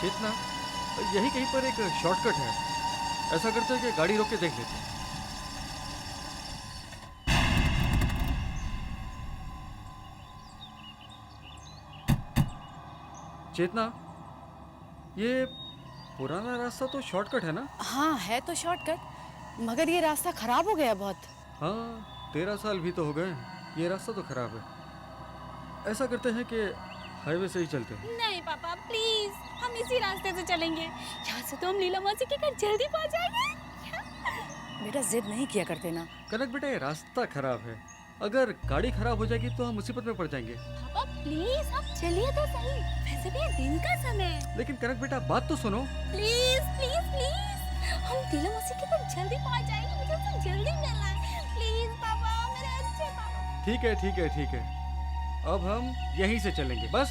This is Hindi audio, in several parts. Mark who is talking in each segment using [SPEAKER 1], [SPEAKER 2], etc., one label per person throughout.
[SPEAKER 1] चेतना, यही कहीं पर एक शॉर्टकट है। ऐसा करते हैं कि गाड़ी रोक के देख लेते हैं। चेतना, ये पुराना रास्ता तो शॉर्टकट है ना?
[SPEAKER 2] हाँ है तो शॉर्टकट, मगर ये रास्ता खराब हो गया बहुत।
[SPEAKER 1] हाँ, 13 साल भी तो हो गए। ये रास्ता तो खराब है। ऐसा करते हैं कि हाईवे से ही चलते हैं।
[SPEAKER 3] नहीं पापा प्लीज, हम इसी रास्ते से चलेंगे। यहाँ से तो हम लीला मौसी के घर जल्दी पहुँच जाएंगे।
[SPEAKER 2] बेटा जिद नहीं किया करते ना।
[SPEAKER 1] कनक बेटा, ये रास्ता खराब है। अगर गाड़ी खराब हो जाएगी तो हम मुसीबत में पड़ जाएंगे।
[SPEAKER 3] पापा प्लीज आप चलिए तो सही, वैसे भी ये दिन का समय है।
[SPEAKER 1] लेकिन कनक बेटा, बात तो सुनो।
[SPEAKER 3] प्लीज प्लीज प्लीज, हम लीला मौसी के घर जल्दी पहुँच जाएंगे, मुझे उनसे जल्दी मिलना है। प्लीज पापा, मेरे अच्छे पापा।
[SPEAKER 1] ठीक है ठीक है ठीक है, अब हम यहीं से चलेंगे बस।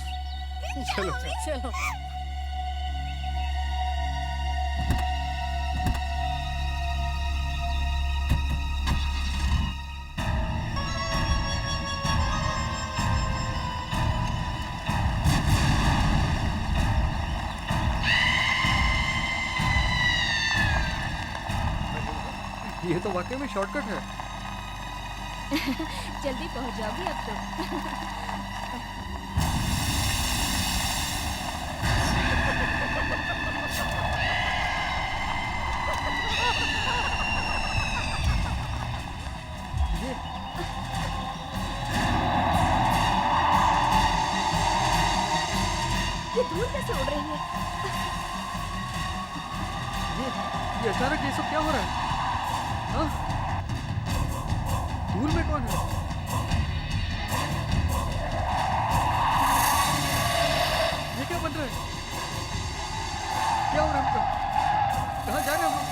[SPEAKER 1] चलो
[SPEAKER 2] चलो।
[SPEAKER 1] ये तो वाकई में शॉर्टकट है।
[SPEAKER 3] जल्दी पहुँच जाओगी अब तो।
[SPEAKER 1] ये
[SPEAKER 3] ये धूल कैसे उड़ रही है?
[SPEAKER 1] ये अचानक ये सब क्या हो रहा है? हाँ? धूल में कौन है? ये क्या बन रहा है? क्या हो रहा है हमको? कहाँ जा रहे हैं हम लोग?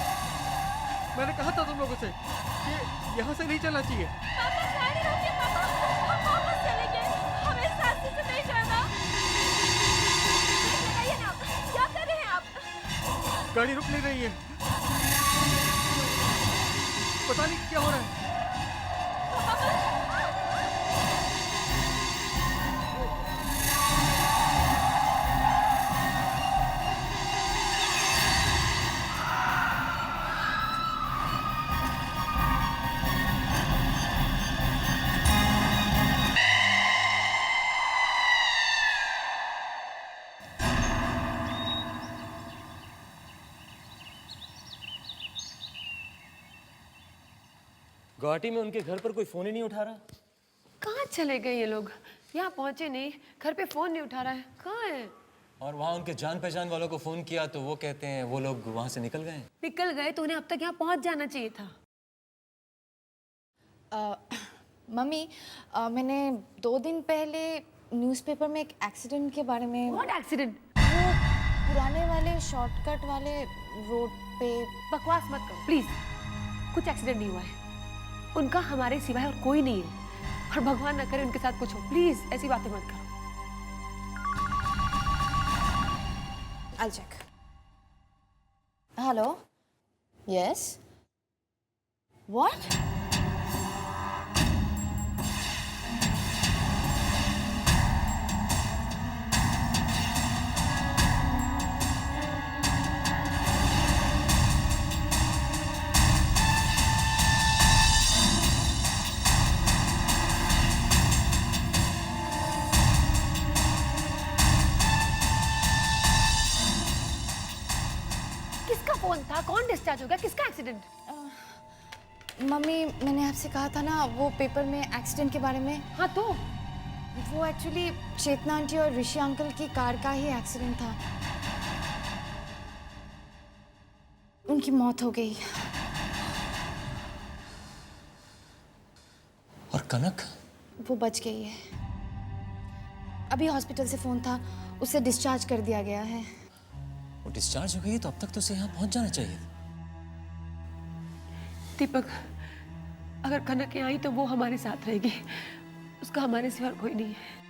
[SPEAKER 1] मैंने कहा था तुम लोगों से कि यहाँ से नहीं चलना चाहिए।
[SPEAKER 3] पापा गाड़ी रोकिए पापा, हम वापस चलेंगे, हमें इस रास्ते से नहीं जाना। लगाइए ना, क्या कर रहे हैं आप?
[SPEAKER 1] गाड़ी रुक नहीं रही है। पता नहीं क्या हो रहा है।
[SPEAKER 4] गुवाहाटी में उनके घर पर कोई फोन ही नहीं उठा रहा।
[SPEAKER 5] कहाँ चले गए ये लोग? यहाँ पहुंचे नहीं, घर पे फोन नहीं उठा रहा है, कहाँ है?
[SPEAKER 4] और वहाँ उनके जान पहचान वालों को फोन किया तो वो कहते हैं वो लोग वहाँ से निकल गए।
[SPEAKER 5] निकल गए तो उन्हें अब तक यहाँ पहुंच जाना चाहिए था।
[SPEAKER 6] मम्मी, मैंने 2 दिन पहले न्यूज़पेपर में एक एक्सीडेंट के बारे में।
[SPEAKER 5] What accident?
[SPEAKER 6] वो पुराने वाले शॉर्टकट वाले रोड पे।
[SPEAKER 5] बकवास मत करो प्लीज, कुछ एक्सीडेंट नहीं हुआ है। उनका हमारे सिवाय और कोई नहीं है, और भगवान न करे उनके साथ कुछ हो। प्लीज ऐसी बातें मत करो।
[SPEAKER 6] I'll check. Hello? Yes? What?
[SPEAKER 5] किसका फोन था? कौन डिस्चार्ज हो गया? किसका एक्सीडेंट?
[SPEAKER 6] मम्मी, मैंने आपसे कहा था ना वो पेपर में एक्सीडेंट के बारे में।
[SPEAKER 5] हाँ तो
[SPEAKER 6] वो एक्चुअली चेतना आंटी और ऋषि अंकल की कार का ही एक्सीडेंट था। उनकी मौत हो गई।
[SPEAKER 4] और कनक?
[SPEAKER 6] वो बच गई है। अभी हॉस्पिटल से फोन था, उसे डिस्चार्ज कर दिया गया है।
[SPEAKER 4] वो डिस्चार्ज हो गई तो अब तक तो उसे यहाँ पहुँच जाना चाहिए।
[SPEAKER 5] दीपक, अगर कनक यहाँ आई तो वो हमारे साथ रहेगी, उसका हमारे सिवा कोई नहीं है।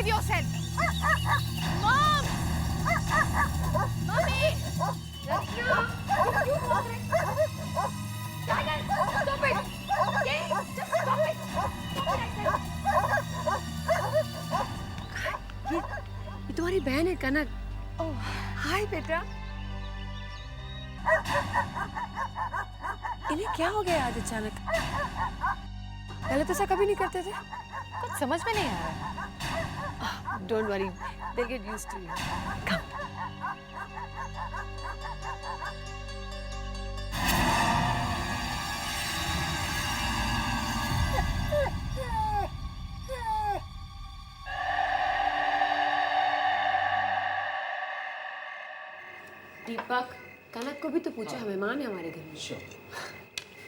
[SPEAKER 2] Behave yourself. Mom! Mommy! Rachna! You walk right. Tiger! Stop it! Okay? Just stop it! Stop it, I said.
[SPEAKER 5] ये तुम्हारी बहन है कनक। ओह हाय बेटा। इन्हें क्या हो गया आज अचानक? पहले तो ऐसा कभी नहीं करते थे।
[SPEAKER 6] कुछ समझ में नहीं आ रहा।
[SPEAKER 5] Don't worry, they get used to you. Come. Deepak, Kanak को भी तो पूछो, मेहमान है हमारे घर में।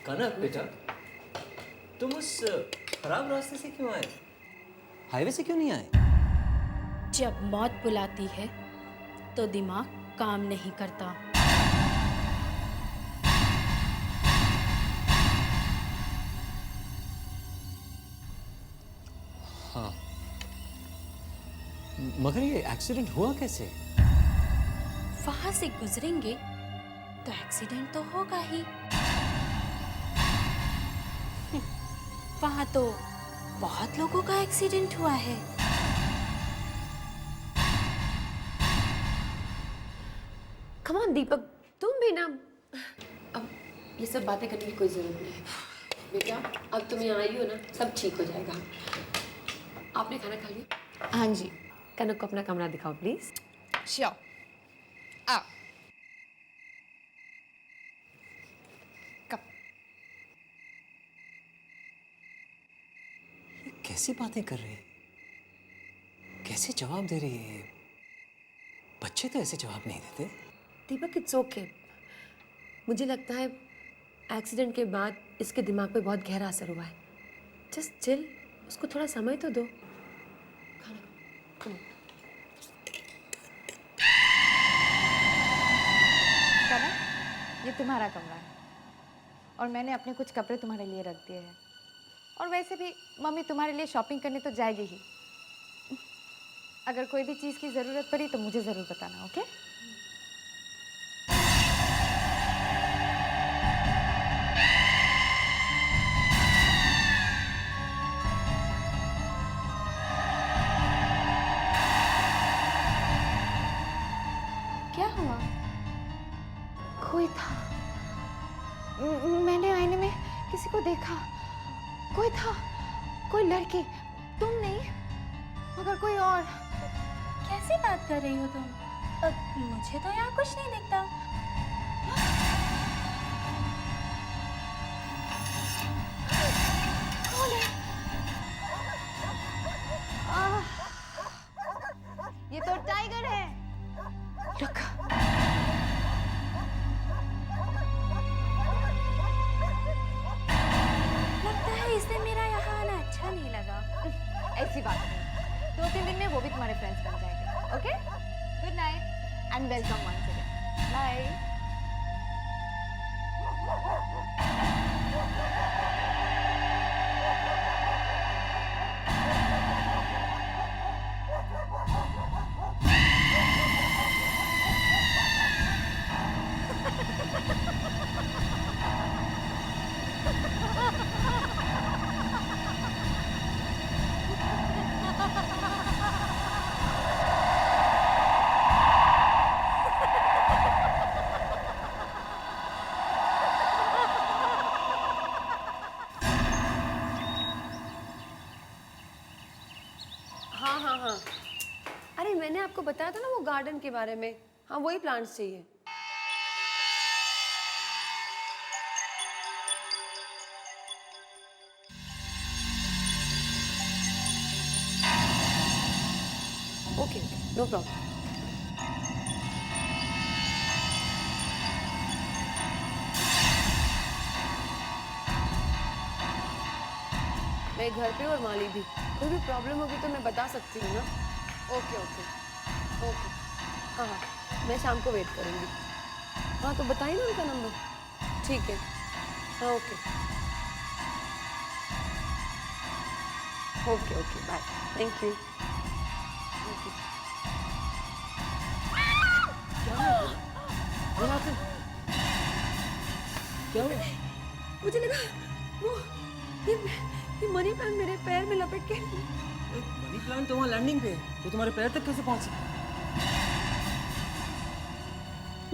[SPEAKER 4] कनक बेटा, तुम उस खराब रास्ते से क्यों आए? हाईवे से क्यों नहीं आए?
[SPEAKER 3] जब मौत बुलाती है तो दिमाग काम नहीं करता।
[SPEAKER 4] हाँ, मगर ये एक्सीडेंट हुआ कैसे?
[SPEAKER 3] वहां से गुजरेंगे तो एक्सीडेंट तो होगा ही। वहां तो बहुत लोगों का एक्सीडेंट हुआ है।
[SPEAKER 5] कम ऑन दीपक, तुम भी ना। अब ये सब बातें करने की कोई जरूरत नहीं है बेटा। अब तुम यहाँ आई हो ना, सब ठीक हो जाएगा। आपने खाना खा लिया?
[SPEAKER 6] हाँ जी।
[SPEAKER 5] कनक को अपना कमरा दिखाओ प्लीज।
[SPEAKER 6] श्योर। Uh cup.
[SPEAKER 4] ये कैसी बातें कर रही है? कैसे जवाब दे रही है? बच्चे तो ऐसे जवाब नहीं देते।
[SPEAKER 5] दीपक इट्स ओके। मुझे लगता है एक्सीडेंट के बाद इसके दिमाग पे बहुत गहरा असर हुआ है। जस्ट चिल, उसको थोड़ा समय तो दो। खाना खाओ।
[SPEAKER 6] कनक, ये तुम्हारा कमरा है और मैंने अपने कुछ कपड़े तुम्हारे लिए रख दिए हैं। और वैसे भी मम्मी तुम्हारे लिए शॉपिंग करने तो जाएगी ही। अगर कोई भी चीज़ की ज़रूरत पड़ी तो मुझे ज़रूर बताना, ओके? क्या हुआ? कोई था। मैंने आईने में किसी को देखा। कोई था, कोई लड़की। तुम नहीं, मगर कोई और।
[SPEAKER 3] कैसी बात कर रही हो तुम? मुझे तो यहाँ कुछ नहीं दिखता।
[SPEAKER 6] कौन है? ये तो टाइगर है। Look.
[SPEAKER 3] लगता है इसे मेरा यहाँ आना अच्छा नहीं लगा।
[SPEAKER 6] ऐसी बात नहीं। 2-3 दिन में वो भी तुम्हारे फ्रेंड्स बन जाएंगे, okay? Good night and welcome once again. Bye.
[SPEAKER 5] हाँ, अरे मैंने आपको बताया था ना वो गार्डन के बारे में। हाँ, वही प्लांट्स चाहिए। Okay, no problem. मैं घर पे और माली भी। कोई भी प्रॉब्लम होगी तो मैं बता सकती हूँ ना। Okay okay okay. हाँ हाँ, मैं शाम को वेट करूँगी। हाँ तो बताइए ना उनका नंबर। ठीक है, हाँ okay okay okay, bye, thank you.
[SPEAKER 4] क्या हुआ?
[SPEAKER 5] मुझे लगा वो ये मनी प्लांट मेरे पैर में लपेट के।
[SPEAKER 4] मनी प्लांट तो वहाँ लैंडिंग पे है, तो तुम्हारे पैर तक कैसे पहुँच सकता?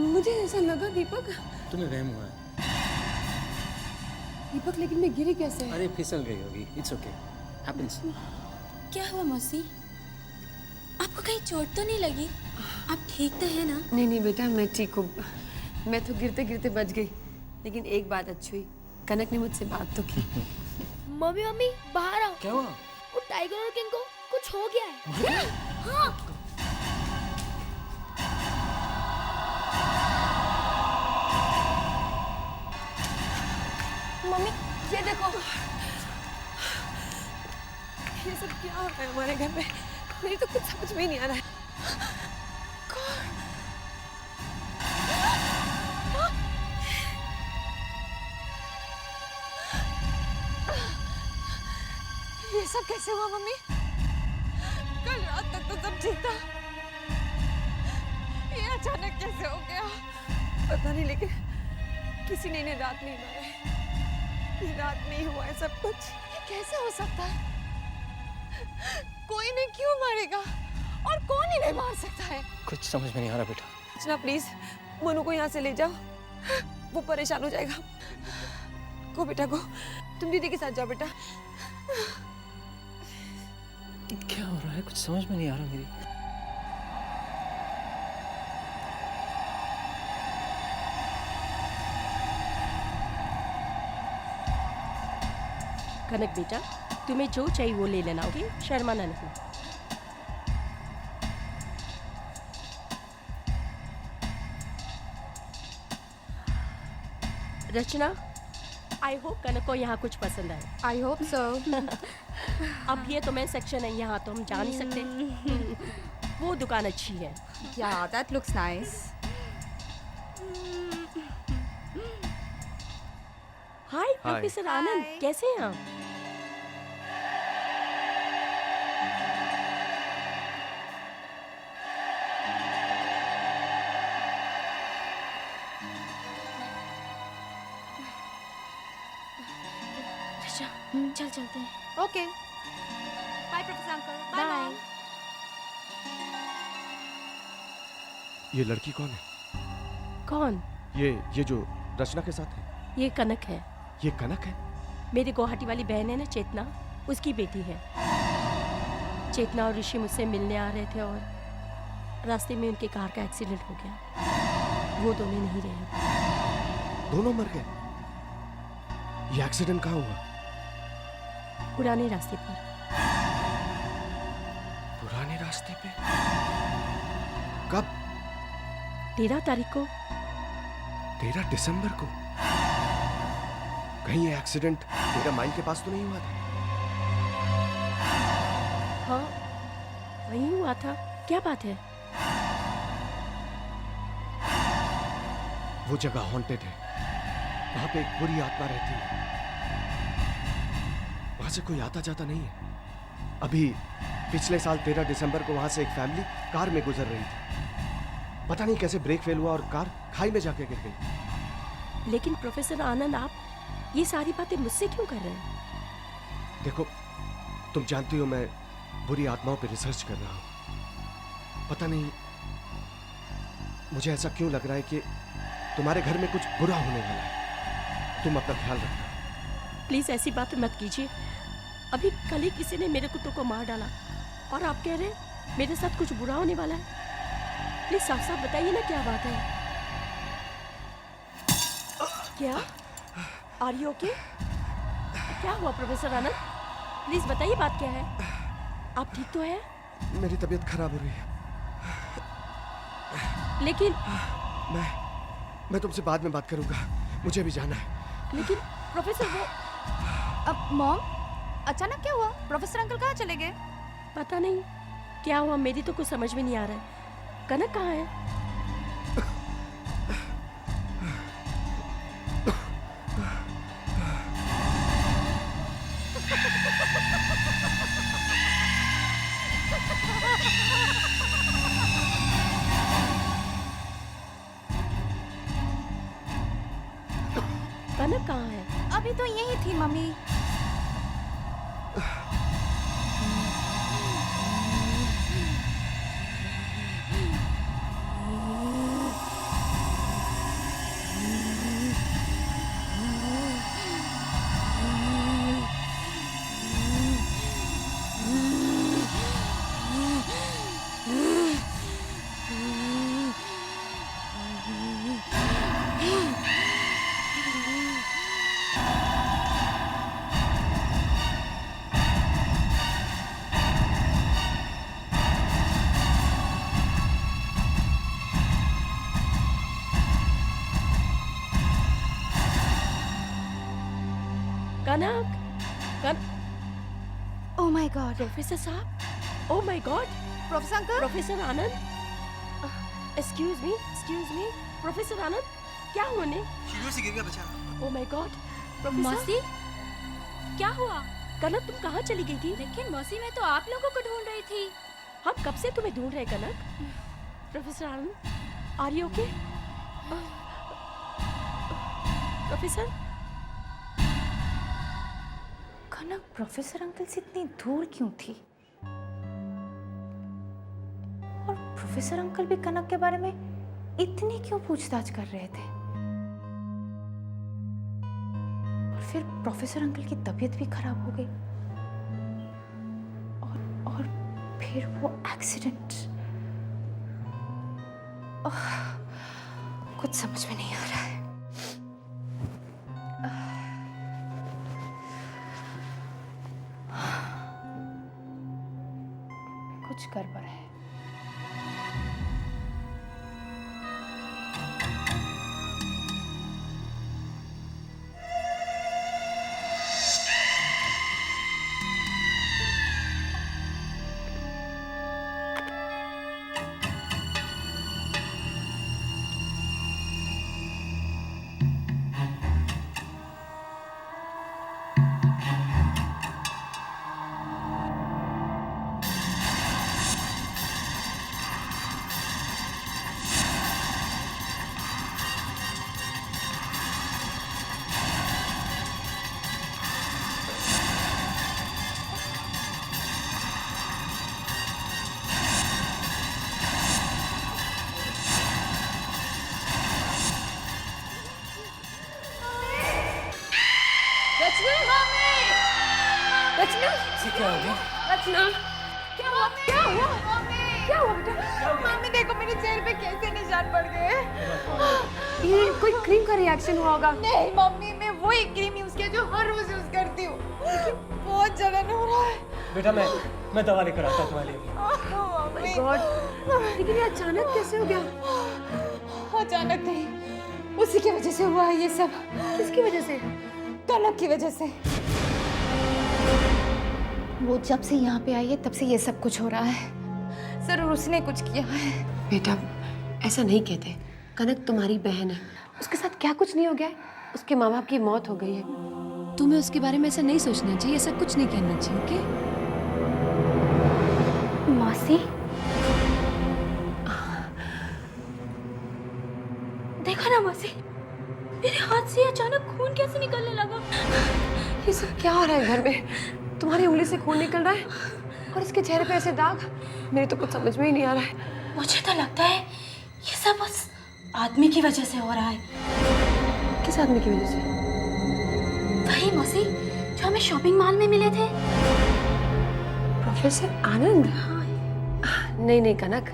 [SPEAKER 5] मुझे ऐसा लगा दीपक।
[SPEAKER 4] तुम्हें वहम हुआ है।
[SPEAKER 5] दीपक लेकिन मैं गिरी कैसे?
[SPEAKER 4] अरे फिसल गई होगी। It's okay, happens.
[SPEAKER 3] क्या हुआ मौसी? आपको कहीं चोट तो नहीं लगी? आप ठीक तो है ना?
[SPEAKER 5] नहीं नहीं बेटा, मैं ठीक हूँ। मैं तो गिरते गिरते बच गई, लेकिन एक बात अच्छी हुई, कनक ने मुझसे बात तो की।
[SPEAKER 2] मम्मी मम्मी बाहर आओ।
[SPEAKER 4] क्या हुआ?
[SPEAKER 2] वो टाइगर और किंग को कुछ हो गया है। हाँ।
[SPEAKER 5] मम्मी ये देखो, ये सब क्या हो रहा है हमारे घर में? मेरी तो कुछ समझ में ही नहीं आ रहा है। ये सब कैसे हुआ मम्मी? कल रात तक तो सब ठीक था, ये अचानक कैसे हो गया? पता नहीं, लेकिन किसी ने इन्हें रात नहीं मारा है। ये रात में ही हुआ है सब कुछ। ये कैसे हो सकता है? कोई इन्हें क्यों मारेगा और कौन इन्हें मार सकता है?
[SPEAKER 4] कुछ समझ में नहीं आ रहा बेटा।
[SPEAKER 5] अर्चना प्लीज मनु को यहाँ से ले जाओ, वो परेशान हो जाएगा। को बेटा को, तुम दीदी के साथ जाओ बेटा।
[SPEAKER 4] क्या हो रहा है? कुछ समझ में नहीं आ रहा मेरी।
[SPEAKER 7] कनक बेटा, तुम्हें जो चाहिए वो ले लेना, ओके? शर्माना नहीं। रचना, आई होप कनक को यहाँ कुछ पसंद आए।
[SPEAKER 6] I hope so.
[SPEAKER 7] अब ये तो मैं सेक्शन है, यहाँ तो हम जा नहीं सकते। वो दुकान अच्छी है।
[SPEAKER 6] Yeah that looks nice.
[SPEAKER 7] Hi professor Anand, कैसे हैं आप?
[SPEAKER 3] चल चलते हैं।
[SPEAKER 6] Okay bye professor uncle. Bye bye.
[SPEAKER 8] ये लड़की कौन है?
[SPEAKER 7] कौन?
[SPEAKER 8] ये जो रचना के साथ है,
[SPEAKER 7] ये कनक है।
[SPEAKER 8] ये कनक है?
[SPEAKER 7] मेरी गुवाहाटी वाली बहन है ना चेतना, उसकी बेटी है। चेतना और ऋषि मुझसे मिलने आ रहे थे और रास्ते में उनकी कार का एक्सीडेंट हो गया। वो दोनों नहीं रहे।
[SPEAKER 8] दोनों मर गए? ये एक्सीडेंट कहाँ हुआ?
[SPEAKER 7] पुराने रास्ते पर।
[SPEAKER 8] पुराने रास्ते पे? कब?
[SPEAKER 7] 13 तारीख को।
[SPEAKER 8] 13 दिसंबर को? कहीं ये एक्सीडेंट तेरा माइन के पास तो नहीं हुआ था?
[SPEAKER 7] हाँ वहीं हुआ था। क्या बात है?
[SPEAKER 8] वो जगह हॉन्टेड है, वहां पे एक बुरी आत्मा रहती है। वहां से कोई आता जाता नहीं है। अभी पिछले साल 13 दिसंबर को वहां से एक फैमिली कार में गुजर रही थी। पता नहीं कैसे ब्रेक फेल हुआ और कार खाई में जाके गिर गई।
[SPEAKER 7] लेकिन प्रोफेसर आनंद, आप ये सारी बातें मुझसे क्यों कर रहे हैं?
[SPEAKER 8] देखो, तुम जानती हो मैं बुरी आत्माओं पे रिसर्च कर रहा हूं। पता नहीं मुझे ऐसा क्यों लग रहा है कि तुम्हारे घर में कुछ बुरा होने वाला है। तुम अपना ख्याल रखना।
[SPEAKER 7] प्लीज ऐसी बात मत कीजिए। अभी कल ही किसी ने मेरे कुत्तों को मार डाला और आप कह रहे हैं मेरे साथ कुछ बुरा होने वाला है। प्लीज साफ साफ बताइए ना क्या बात है। क्या? Are you okay? क्या हुआ प्रोफेसर आनंद? प्लीज बताइए बात क्या है। आप ठीक तो है?
[SPEAKER 8] मेरी तबीयत खराब हो रही है।
[SPEAKER 7] लेकिन
[SPEAKER 8] मैं तुमसे बाद में बात करूंगा, मुझे भी जाना है।
[SPEAKER 7] लेकिन प्रोफेसर वो
[SPEAKER 6] अब मॉम, अचानक क्या हुआ? प्रोफेसर अंकल कहाँ चले गए?
[SPEAKER 7] पता नहीं क्या हुआ, मेरी तो कुछ समझ में नहीं आ रहा है। कनक कहाँ है?
[SPEAKER 6] अभी तो यही थी mummy.
[SPEAKER 7] Kanak,
[SPEAKER 6] oh my God,
[SPEAKER 7] professor साहब, oh my God,
[SPEAKER 6] professor uncle.
[SPEAKER 7] Professor Anand, excuse me, professor Anand, क्या हुआ ने?
[SPEAKER 9] सीढ़ियों से गिर गया बेचारा।
[SPEAKER 7] Oh my God, professor.
[SPEAKER 3] मौसी, क्या हुआ?
[SPEAKER 7] कनक तुम कहाँ चली गई थी?
[SPEAKER 3] लेकिन मौसी, मैं तो आप लोगों को ढूंढ रही थी।
[SPEAKER 7] हम कब से तुम्हें ढूंढ रहे Kanak. Professor Anand, are you okay? Professor
[SPEAKER 6] Kanak professor uncle से इतनी दूर क्यों थी? और प्रोफेसर अंकल भी कनक के बारे में इतनी क्यों पूछताछ कर रहे थे? और फिर प्रोफेसर अंकल की तबीयत भी खराब हो गई और फिर वो एक्सीडेंट। कुछ समझ में नहीं आ रहा है। कुछ गड़बड़ है।
[SPEAKER 4] इसे क्या हो गया?
[SPEAKER 5] रचना,
[SPEAKER 6] क्या हुआ बेटा? मम्मी देखो मेरे चेहरे पे कैसे निशान पड़ गए।
[SPEAKER 5] ये कोई क्रीम का रिएक्शन हुआ होगा।
[SPEAKER 6] नहीं मम्मी, मैं वही क्रीम यूज किया जो हर रोज यूज करती हूँ। बहुत जलन हो रहा है।
[SPEAKER 4] बेटा मैं दवा लेकर आता हूँ तुम्हारे लिए।
[SPEAKER 6] मम्मी,
[SPEAKER 5] गॉड, लेकिन ये अचानक कैसे हो गया?
[SPEAKER 6] अचानक नहीं, उसी की वजह से हुआ है ये सब।
[SPEAKER 5] किसकी वजह से?
[SPEAKER 6] कनक की वजह से। वो जब से यहाँ पे आई है तब से ये सब कुछ हो रहा है। जरूर उसने कुछ किया है।
[SPEAKER 5] बेटा, ऐसा नहीं कहते। कनक तुम्हारी बहन है, उसके साथ क्या कुछ नहीं हो गया है। उसके माँ बाप की मौत हो गई है। तुम्हें उसके बारे में ऐसा नहीं सोचना चाहिए, ऐसा कुछ नहीं कहना चाहिए, ओके?
[SPEAKER 6] मौसी,
[SPEAKER 3] देखा ना मौसी, मेरे हाथ से अचानक खून कैसे निकलने लगा।
[SPEAKER 5] ये सब क्या हो रहा है घर में? तुम्हारी उंगली से खून निकल रहा है और इसके चेहरे पे ऐसे दाग। मेरे तो कुछ समझ में ही नहीं आ रहा है।
[SPEAKER 3] मुझे तो लगता है ये सब बस आदमी की वजह से हो रहा है।
[SPEAKER 5] किस आदमी की वजह से?
[SPEAKER 3] वही मौसी जो हमें शॉपिंग मॉल में मिले थे।
[SPEAKER 5] प्रोफेसर आनंद? नहीं नहीं कनक,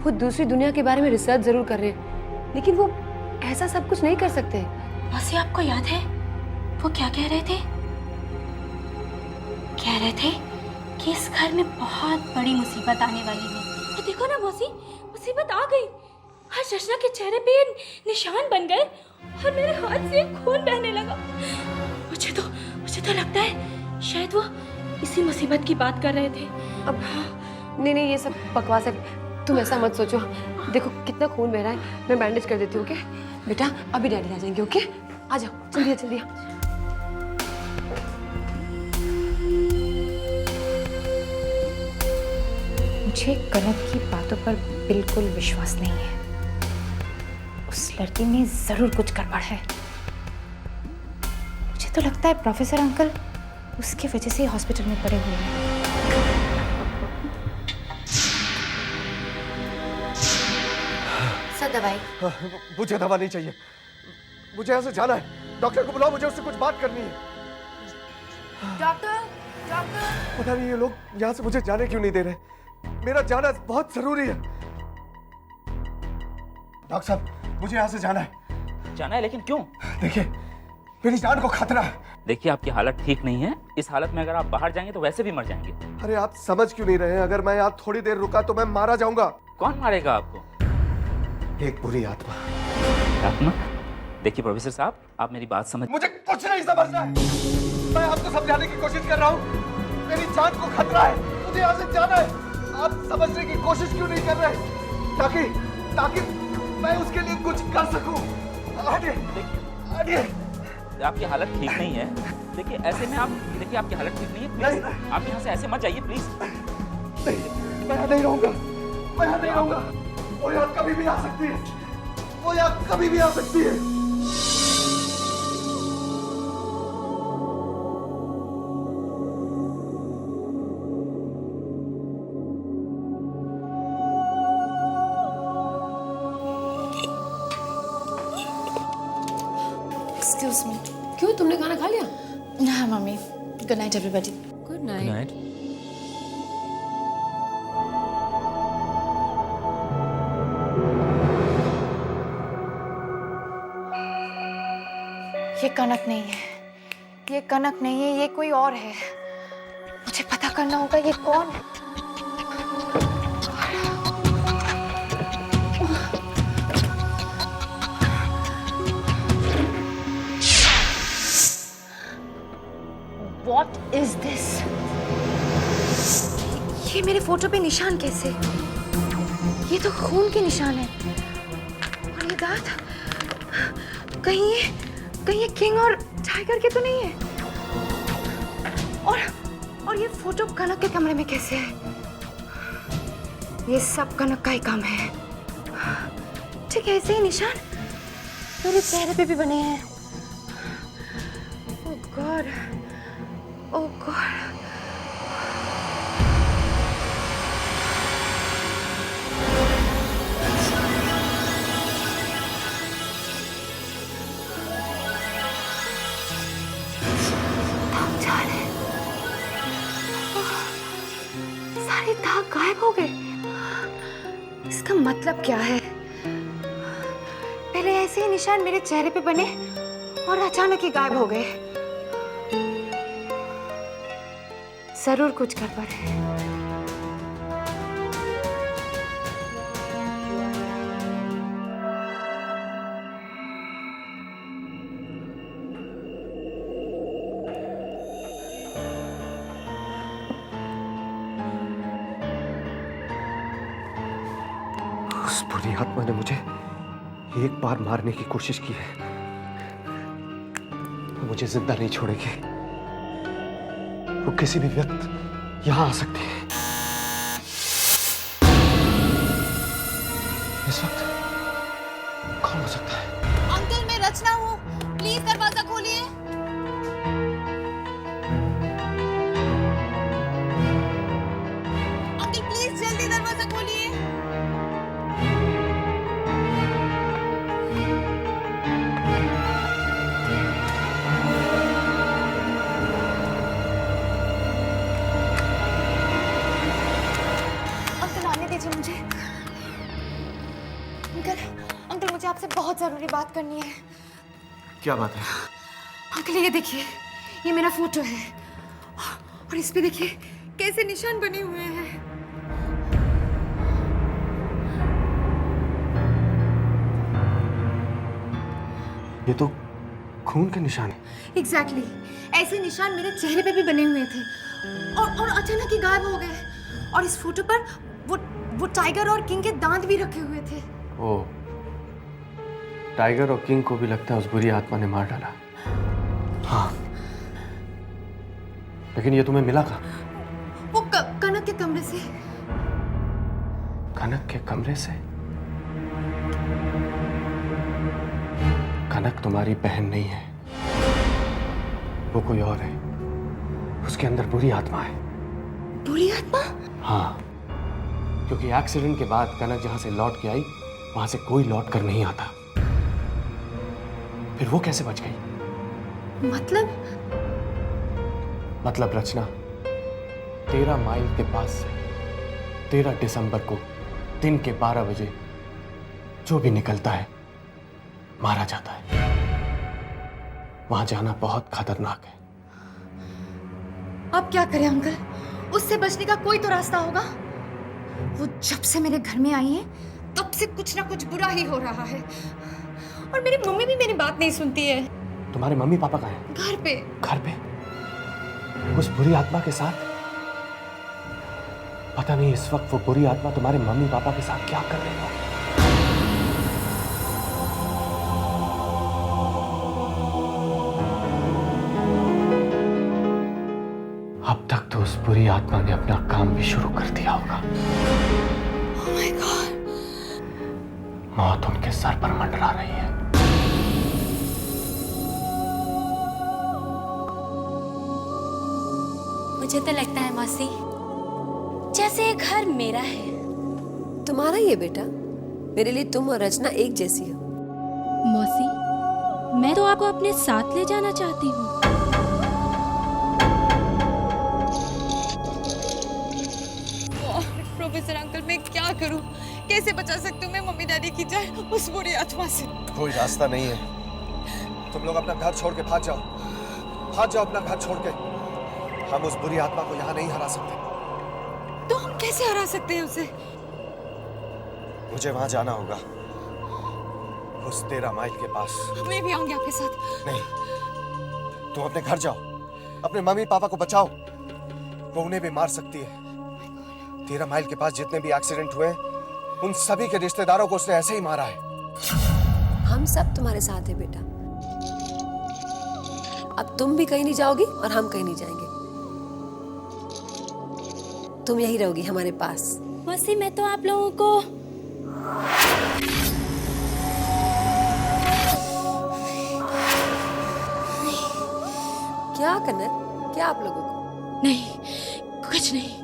[SPEAKER 5] वो दूसरी दुनिया के बारे में रिसर्च जरूर कर रहे हैं, लेकिन वो ऐसा सब कुछ नहीं कर सकते।
[SPEAKER 3] मौसी, आपको याद है वो क्या कह रहे थे? कह रहे थे कि इस घर में बहुत बड़ी मुसीबत आने वाली है। और देखो ना मौसी, मुसीबत आ गई। आज रचना के चेहरे पे ये निशान बन गए और मेरे हाथ से खून बहने लगा। मुझे तो लगता है शायद वो इसी मुसीबत की बात कर रहे थे।
[SPEAKER 5] अब नहीं नहीं, ये सब बकवास है। तुम ऐसा मत सोचो। देखो कितना खून बह रहा है, मैं बैंडेज कर देती हूँ, ओके? बेटा अभी डैडी आ जाएंगे, ओके? आ जाओ, जल्दी जल्दी।
[SPEAKER 6] मुझे कनक की बातों पर बिल्कुल विश्वास नहीं है। उस लड़की में जरूर कुछ गड़बड़ है। मुझे मुझे तो लगता है प्रोफेसर अंकल उसके वजह से हॉस्पिटल में पड़े हुए हैं। सर दवाई।
[SPEAKER 8] मुझे दवा नहीं चाहिए, मुझे यहाँ से जाना है। डॉक्टर को बुलाओ, मुझे उससे कुछ बात करनी है।
[SPEAKER 6] Doctor, doctor.
[SPEAKER 8] पता नहीं ये लोग यहाँ से मुझे जाने क्यों नहीं दे रहे। मेरा जाना बहुत जरूरी है। डॉक्टर साहब, मुझे यहाँ से जाना है।
[SPEAKER 9] जाना है, लेकिन क्यों?
[SPEAKER 8] देखिए, मेरी जान को खतरा है।
[SPEAKER 9] देखिए, आपकी हालत ठीक नहीं है। इस हालत में अगर आप बाहर जाएंगे तो वैसे भी मर जाएंगे।
[SPEAKER 8] अरे आप समझ क्यों नहीं रहे हैं? अगर मैं यहाँ थोड़ी देर रुका तो मैं मारा जाऊंगा।
[SPEAKER 9] कौन मारेगा आपको?
[SPEAKER 8] एक बुरी आत्मा।
[SPEAKER 9] आत्मा? देखिए प्रोफेसर साहब, आप मेरी बात समझ।
[SPEAKER 8] मुझे कुछ नहीं समझना है। मैं आपको समझाने की कोशिश कर रहा हूँ। मेरी जान को खतरा है, मुझे यहाँ से जाना है। आप समझने की कोशिश क्यों नहीं कर रहे? ताकि मैं उसके लिए कुछ कर सकूं। हटिए।
[SPEAKER 9] आपकी हालत ठीक नहीं है। देखिए, ऐसे में आप देखिए, आपकी हालत ठीक नहीं है। प्लीज आप यहाँ से ऐसे मत जाइए, प्लीज।
[SPEAKER 8] मैं यहाँ नहीं रहूंगा। वो यहाँ कभी भी आ सकती है।
[SPEAKER 6] Excuse me.
[SPEAKER 5] क्यों, तुमने खाना खा लिया?
[SPEAKER 6] हाँ mummy. Good night everybody.
[SPEAKER 5] Good night.
[SPEAKER 6] ये कनक नहीं है, ये कोई और है। मुझे पता करना होगा ये कौन है। What is this? ये मेरे फोटो पे निशान कैसे? ये तो खून के निशान है। और ये दांत कहीं ये किंग और टाइगर के तो नहीं है। और ये फोटो कनक के कमरे में कैसे है? ये सब कनक का ही काम है। ठीक है, ऐसे ही निशान मेरे चेहरे पे भी बने हैं। ओह गॉड, ओह गॉड। सारे दाग गायब हो गए। इसका मतलब क्या है? पहले ऐसे ही निशान मेरे चेहरे पे बने और अचानक ही गायब हो गए। जरूर कुछ गड़बड़ है।
[SPEAKER 8] उस बुरी आत्मा ने मुझे एक बार मारने की कोशिश की है, वो मुझे जिंदा नहीं छोड़ेगी। वो किसी भी वक्त यहां आ सकती है। इस वक्त कौन हो सकता है?
[SPEAKER 6] अंकल, मैं रचना हूँ, प्लीज दरवाजा खोलिए। अंकल प्लीज जल्दी दरवाजा खोलिए। मुझे अंकल मुझे आपसे बहुत जरूरी बात करनी है।
[SPEAKER 8] क्या बात है?
[SPEAKER 6] अंकल ये देखिए, ये मेरा फोटो है और इस पे देखिए कैसे निशान बने हुए हैं।
[SPEAKER 8] ये तो खून के निशान है।
[SPEAKER 6] एग्जैक्टली, ऐसे निशान मेरे चेहरे पे भी बने हुए थे और अचानक ही गायब हो गए। और इस फोटो पर वो टाइगर और किंग के दांत भी रखे हुए थे।
[SPEAKER 8] ओ, टाइगर और किंग को भी लगता है उस बुरी आत्मा ने मार डाला। हाँ, लेकिन ये तुम्हें मिला कहाँ?
[SPEAKER 6] वो कनक के कमरे से।
[SPEAKER 8] कनक के कमरे से? कनक तुम्हारी बहन नहीं है, वो कोई और है। उसके अंदर बुरी आत्मा है।
[SPEAKER 6] बुरी आत्मा?
[SPEAKER 8] हाँ, क्योंकि एक्सीडेंट के बाद कनक जहां से लौट के आई वहां से कोई लौट कर नहीं आता। फिर वो कैसे बच गई? मतलब रचना, 13 माइल के पास से 13 दिसंबर को दिन के 12 बजे जो भी निकलता है मारा जाता है। वहां जाना बहुत खतरनाक है।
[SPEAKER 6] अब क्या करें अंकल? उससे बचने का कोई तो रास्ता होगा। वो जब से मेरे घर में आई है तब से कुछ ना कुछ बुरा ही हो रहा है। और मेरी मम्मी भी मेरी बात नहीं सुनती है।
[SPEAKER 8] तुम्हारे मम्मी पापा कहाँ हैं?
[SPEAKER 6] घर पे।
[SPEAKER 8] घर पे? उस बुरी आत्मा के साथ? पता नहीं इस वक्त वो बुरी आत्मा तुम्हारे मम्मी पापा के साथ क्या कर रही होगी। अब तक तो उस बुरी आत्मा ने अपना काम भी शुरू कर दिया होगा।
[SPEAKER 6] Oh my God!
[SPEAKER 8] मौत उनके सर पर मंडरा रही है।
[SPEAKER 3] मुझे तो लगता है मौसी जैसे ये घर मेरा है।
[SPEAKER 5] तुम्हारा ही है बेटा। मेरे लिए तुम और रचना एक जैसी हो।
[SPEAKER 7] मौसी, मैं तो आपको अपने साथ ले जाना चाहती हूँ।
[SPEAKER 6] प्रोफेसर अंकल, मैं क्या करूं? कैसे बचा सकती हूँ मैं मम्मी डैडी की जान उस बुरी आत्मा से?
[SPEAKER 8] कोई रास्ता नहीं है। तुम लोग अपना घर छोड़ के भाग जाओ। भाग जाओ अपना घर छोड़ के। हम उस बुरी आत्मा को यहाँ नहीं हरा सकते।
[SPEAKER 6] तो हम कैसे हरा सकते हैं उसे?
[SPEAKER 8] मुझे वहां जाना होगा, उस 13 माइल के पास।
[SPEAKER 6] मैं भी आऊंगी आपके साथ।
[SPEAKER 8] नहीं, तुम अपने घर जाओ, अपने मम्मी पापा को बचाओ। वो उन्हें भी मार सकती है। 13 माइल के पास जितने भी एक्सीडेंट हुए उन सभी के रिश्तेदारों को उसने ऐसे ही मारा है।
[SPEAKER 5] हम सब तुम्हारे साथ हैं बेटा। अब तुम भी कहीं नहीं जाओगी और हम कहीं नहीं जाएंगे। तुम यही रहोगी हमारे पास।
[SPEAKER 3] मौसी, मैं तो आप लोगों को
[SPEAKER 5] क्या करना है? क्या आप लोगों को?
[SPEAKER 3] नहीं, कुछ नहीं।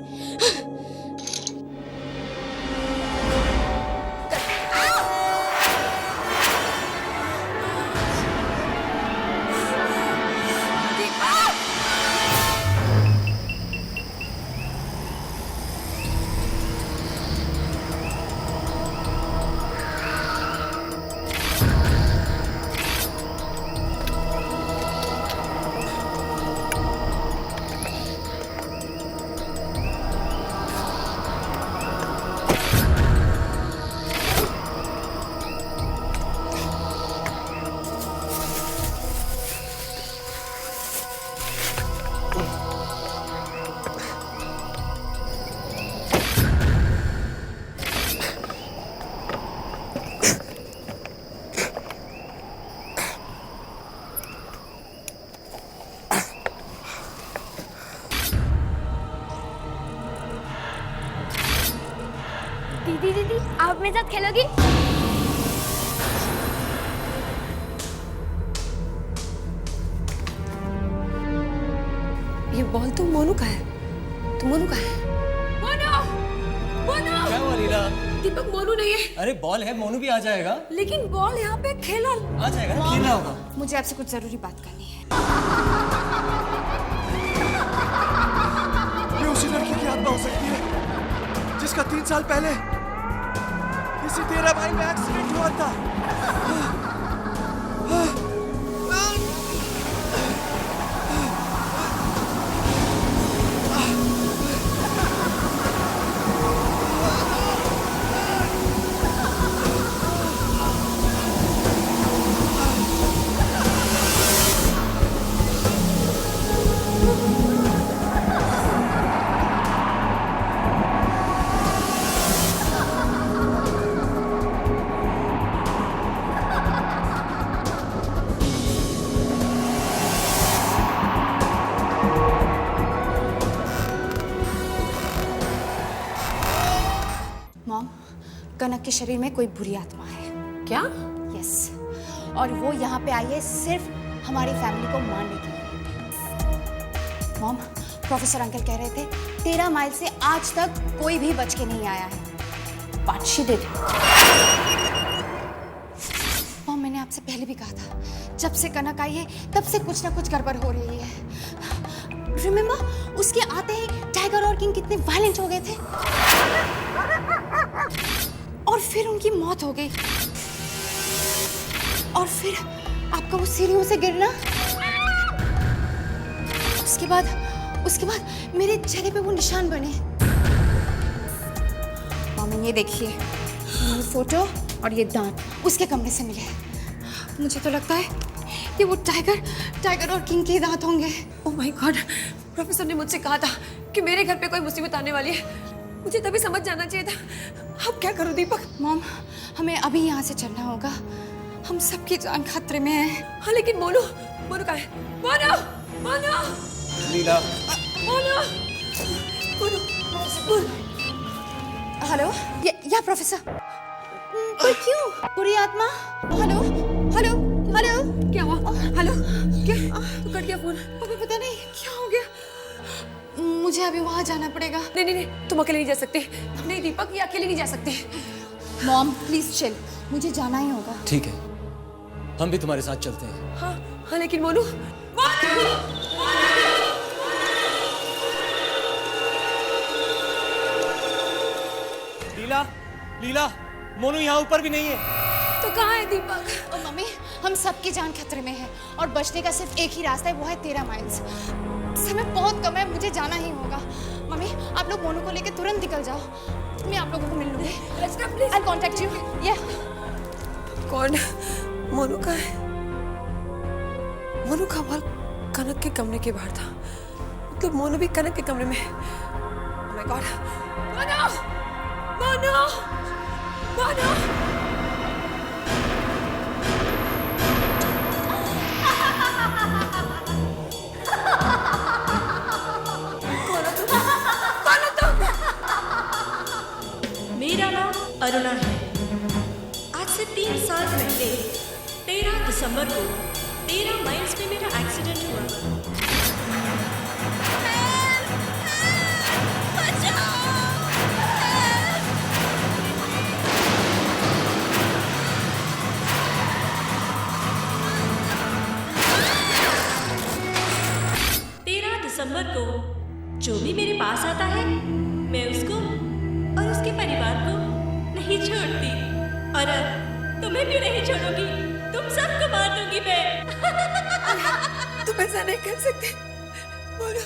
[SPEAKER 2] दीदी आप मेरे साथ खेलोगी?
[SPEAKER 5] ये बॉल तो मोनू का है। तो मोनू का है।
[SPEAKER 4] क्या हुआ लीला?
[SPEAKER 5] दीपक, मोनू नहीं है।
[SPEAKER 4] अरे बॉल है, मोनू भी आ जाएगा।
[SPEAKER 5] लेकिन बॉल यहाँ पे खेला।
[SPEAKER 4] आ जाएगा ना, खेलना होगा।
[SPEAKER 6] मुझे आपसे कुछ जरूरी बात करनी है।
[SPEAKER 8] ये उसी लड़की की आत्मा हो सकती है जिसका 3 साल पहले इसी 13 माइल में एक्सीडेंट हुआ था।
[SPEAKER 6] मॉम, कनक के शरीर में कोई बुरी आत्मा है।
[SPEAKER 5] क्या?
[SPEAKER 6] यस, और वो यहाँ पे आई है सिर्फ हमारी फैमिली को मारने के लिए। मॉम, प्रोफेसर अंकल कह रहे थे 13 माइल से आज तक कोई भी बच के नहीं आया है। But she did. मॉम, मैंने आपसे पहले भी कहा था, जब से कनक आई है तब से कुछ ना कुछ गड़बड़ हो रही है। रिमेम्बर, उसके आते ही टाइगर और किंग कितने वायलेंट हो गए थे और फिर उनकी मौत हो गई। और फिर आपका वो सीढ़ियों से गिरना, उसके बाद मेरे चेहरे पे वो निशान बने। मामा, ये देखिए, ये फोटो और ये दांत उसके कमरे से मिले। मुझे तो लगता है कि वो टाइगर और किंग के दांत होंगे।
[SPEAKER 5] ओह माय गॉड, प्रोफेसर ने मुझसे कहा था कि मेरे घर पे कोई मुसीबत आने वाली है। मुझे तभी समझ जाना चाहिए था। अब क्या करूं दीपक?
[SPEAKER 6] मॉम, हमें अभी यहाँ से चलना होगा। हम सबकी जान खतरे में है।
[SPEAKER 5] हाँ, लेकिन मोनू कहाँ है? मोनू!
[SPEAKER 8] लीला,
[SPEAKER 5] मोनू!
[SPEAKER 6] हेलो, या प्रोफेसर? पर क्यों? बुरी आत्मा? हेलो?
[SPEAKER 5] क्या हुआ? हेलो? क्या? तो कट गया फोन।
[SPEAKER 6] अभी पता नहीं क्या हो गया। मुझे अभी वहाँ जाना पड़ेगा।
[SPEAKER 5] नहीं, तुम अकेले नहीं जा सकते। नहीं दीपक, ये अकेले नहीं जा सकते।
[SPEAKER 6] मॉम, प्लीज चिल, मुझे जाना ही होगा।
[SPEAKER 4] ठीक है, हम भी तुम्हारे साथ चलते हैं।
[SPEAKER 5] हाँ, लेकिन मोनू!
[SPEAKER 4] लीला, मोनू यहाँ ऊपर भी नहीं है।
[SPEAKER 5] तो कहाँ है दीपक?
[SPEAKER 6] ओ मम्मी, हम सबकी जान खतरे में है और बचने का सिर्फ एक ही रास्ता है, वो है 13 माइल्स। समय बहुत कम है, मुझे जाना ही होगा। मम्मी, आप लोग मोनू को लेकर तुरंत निकल जाओ, मैं आप लोगों को मिल लूंगी। I'll contact you. Yeah.
[SPEAKER 5] कौन? मोनू का है? मोनू का बाल कनक के कमरे के बाहर था। मतलब मोनू भी कनक के कमरे में है। Oh my God! मोनू!
[SPEAKER 7] मेरा नाम अरुणा है। आज से 3 साल पहले 13 दिसंबर को 13 माइल्स में मेरा एक्सीडेंट हुआ। बचाओ! 13 दिसंबर को जो भी मेरे पास आता है, मैं उसको और उसके परिवार को नहीं छोड़ती। और अब तुम्हें भी नहीं छोड़ूंगी, तुम सबको मार दूंगी मैं।
[SPEAKER 5] तुम ऐसा नहीं कर सकते। मोनू!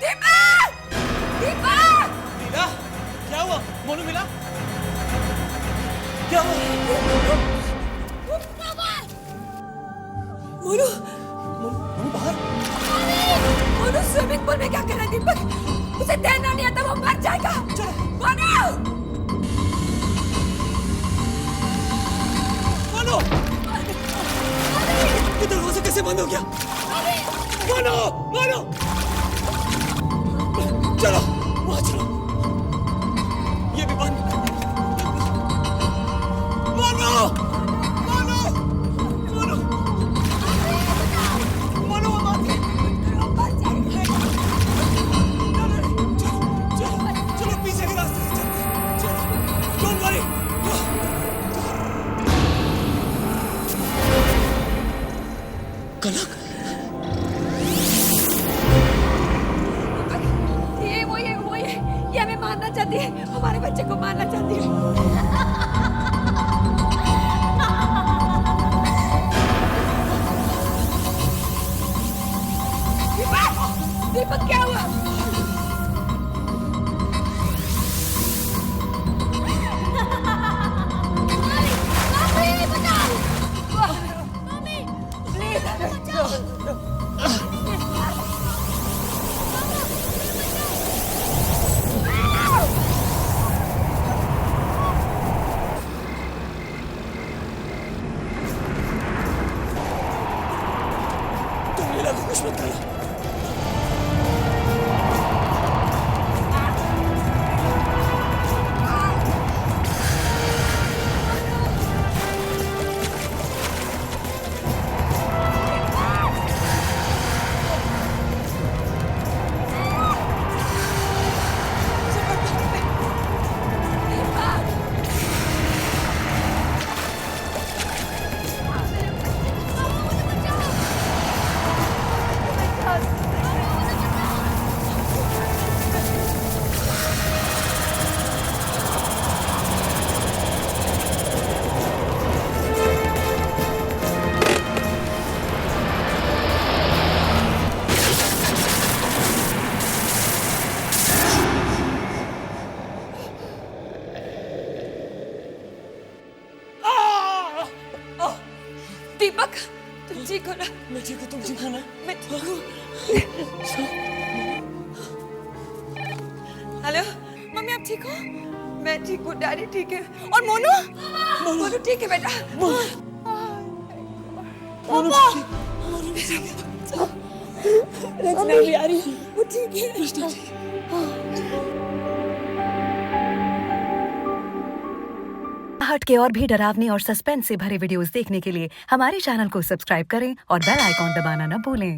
[SPEAKER 5] दीपक!
[SPEAKER 4] लीला, क्या हुआ? मोनू मिला? क्या हुआ?
[SPEAKER 5] मोनू
[SPEAKER 4] बाहर?
[SPEAKER 5] मोनू स्विमिंग पूल में क्या कर रहा है दीपक? उसे तैरना नहीं आता, वो मर जाएगा। चलो मोनू!
[SPEAKER 4] ये दरवाजा कैसे बंद हो गया? मोनू! चलो, वहाँ चलो। ये भी बंद। मोनू! चलो पीछे के रास्ते से चलते हैं। चलो, डोंट वरी। कनक!
[SPEAKER 5] ये हमें मारना चाहती है, हमारे बच्चे को मारना चाहती है। दीपक, क्या हुआ?
[SPEAKER 4] तुम लीला को कुछ मत करना।
[SPEAKER 5] तुम ठीक हो ना?
[SPEAKER 4] मैं ठीक हूँ, तुम ठीक हो ना?
[SPEAKER 5] मैं ठीक हूँ। हेलो मम्मी, आप ठीक हो? मैं ठीक हूँ, डैडी ठीक है, और मोनू मोनू ठीक है बेटा। रचना भी आ रही है, वो ठीक है।
[SPEAKER 10] हट के और भी डरावनी और सस्पेंस से भरे वीडियोस देखने के लिए हमारे चैनल को सब्सक्राइब करें और बेल आइकॉन दबाना न भूलें।